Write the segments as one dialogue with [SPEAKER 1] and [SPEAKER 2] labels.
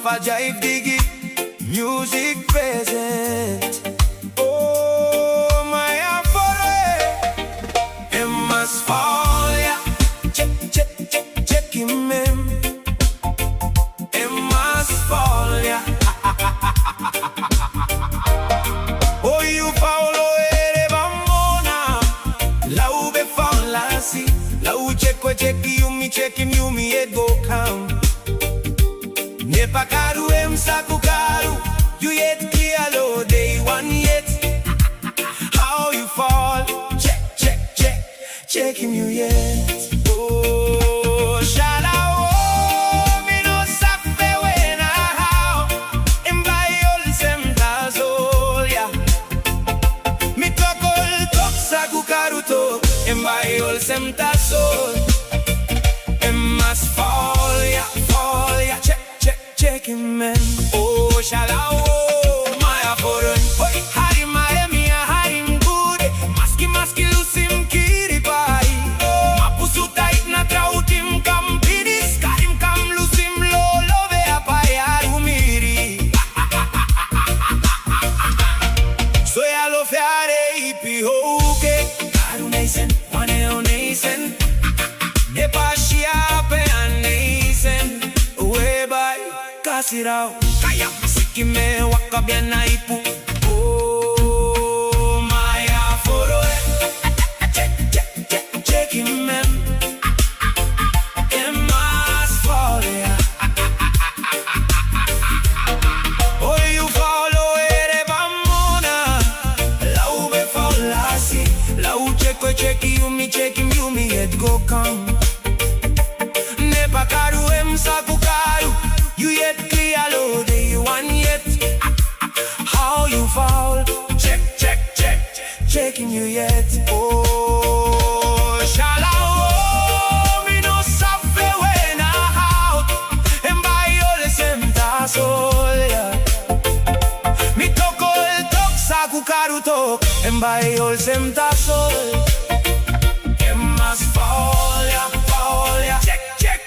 [SPEAKER 1] ALPHA-JIVE diggy, music present. Oh, my afore, it must fall, yeah. Check him in. It must fall, yeah. Oh, you Faol, bambona. La ube fall, si. La u check you me, it go count. Ne pakaru saku karu, you yet kialo day one yet. How you fall? Check him you yet. Oh, shala oh, me no safe when how. By Olsem ya. Me tok saku karu to. By Olsem tasol. It must fall ya, fall ya. Check him man. Oh, shala oh, my foreign. Oi, harim harim good. Maski lusim kiri pai. Mapusu tight na trautim kampinis. Karim kam lusim lo ve apai arumiri. So ya lo fiare ipi hoke. Karu neisen, wane o neisen. Ne pashia pe aneisen. Kasirao, kaya siki me wakabia na ipu. Oh, my aforo, check him man. It must fall, yeah. Oh, you follow ere bambona. La ube fall, si. La u check you me, it go come. Ne pakaru saku karu. You yet clear day one yet. How you fall? Checking you yet. Oh, shala oh, me no suffer when I out. And by Olsem tasol ya. Me tok saku karu tok. And by Olsem tasol. It must fall ya, fall ya.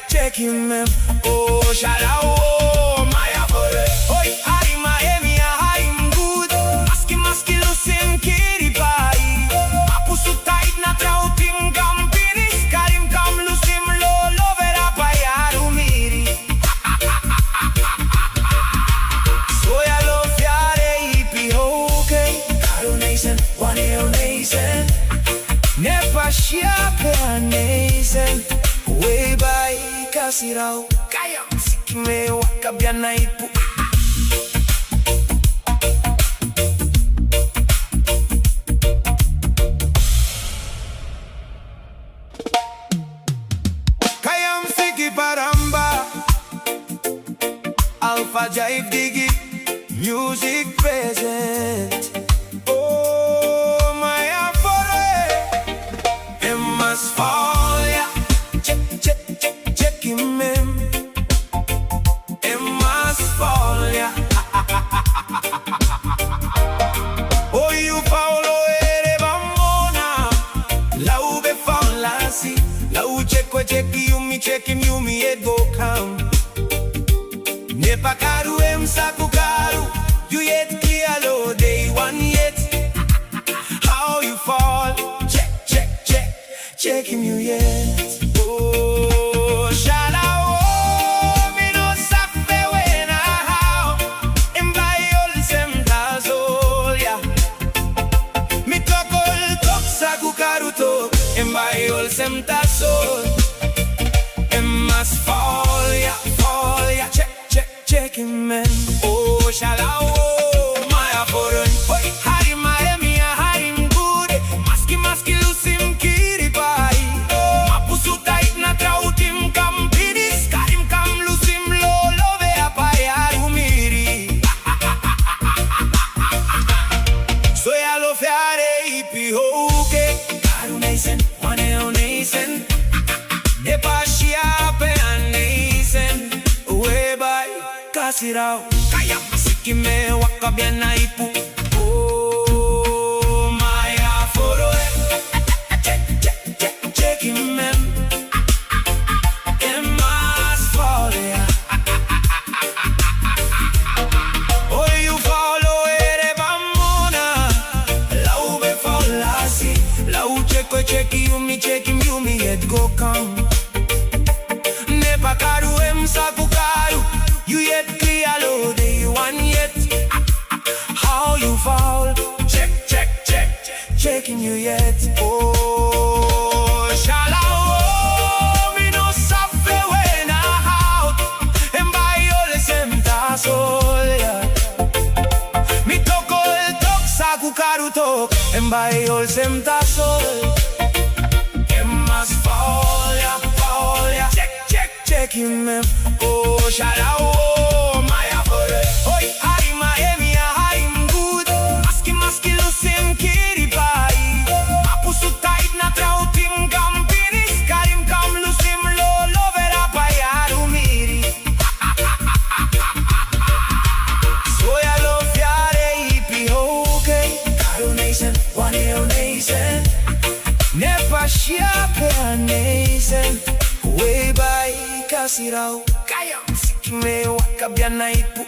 [SPEAKER 1] Check him man. Oh, shala oh, my afore. Oi, harim good. Maski lusim kiri pai. Mapusu tight na trautim kampinis. Karim kam lusim lo vera pai arumiri. So ya lo fiare ipi hoke. Karu neisen, wane o neisen. Ne pashia pe aneisen. Way by kasirao. Kaya siki me wakabia na ipu. Kaya siki paramba. ALPHA-JIVE diggy, music present. Oh, my afore, it must fall, yeah. Check him in. It must fall, yeah. Oh, you Faol, bambona. La ube fall, si. La u check you me, it go count. Ne pakaru saku karu. You yet kialo day one yet. How you fall? Check him you yet. Oh, shala oh, me no suffer when I how. And by Olsem tasol ya. Me tok saku karu to. And by Olsem tasol. It must fall ya, fall ya. Check him man. Oh, shala oh, my afore. Oi, harim good. Maski lusim kiri pai. Mapusu tight na trautim kampinis. Karim kam lusim lo ve apai arumiri. So ya lo fiare ipi hoke. Karu neisen, wane o neisen. Ne pashia pe aneisen. Way by kasirao. Kaya siki me wakabia na ipu. Oh, my aforo, check him man. It must fall, yeah. cheki yumi yet go come. Nepa karu emsa kukaru, you yet clear low day one yet. How you foul? Checking you yet. Oh, shala me no suffer when I out. And by Olsem tasol ya. Me toko el tok sa kukaru tok. And by Olsem tasol. Emas Faol ya. Check him. Oh, shala my abore. Oi, I'm a emi I'm good. Maski lusim kiri pai. Mapusu tight na trautim campinis. Karim kam lusim lo vera payaru miri. Soya lo fiare ipi okay. Karu nation, one nation. Nepa shiape a nation. Way by kasirao. Kayam sikime wakabiana ipu.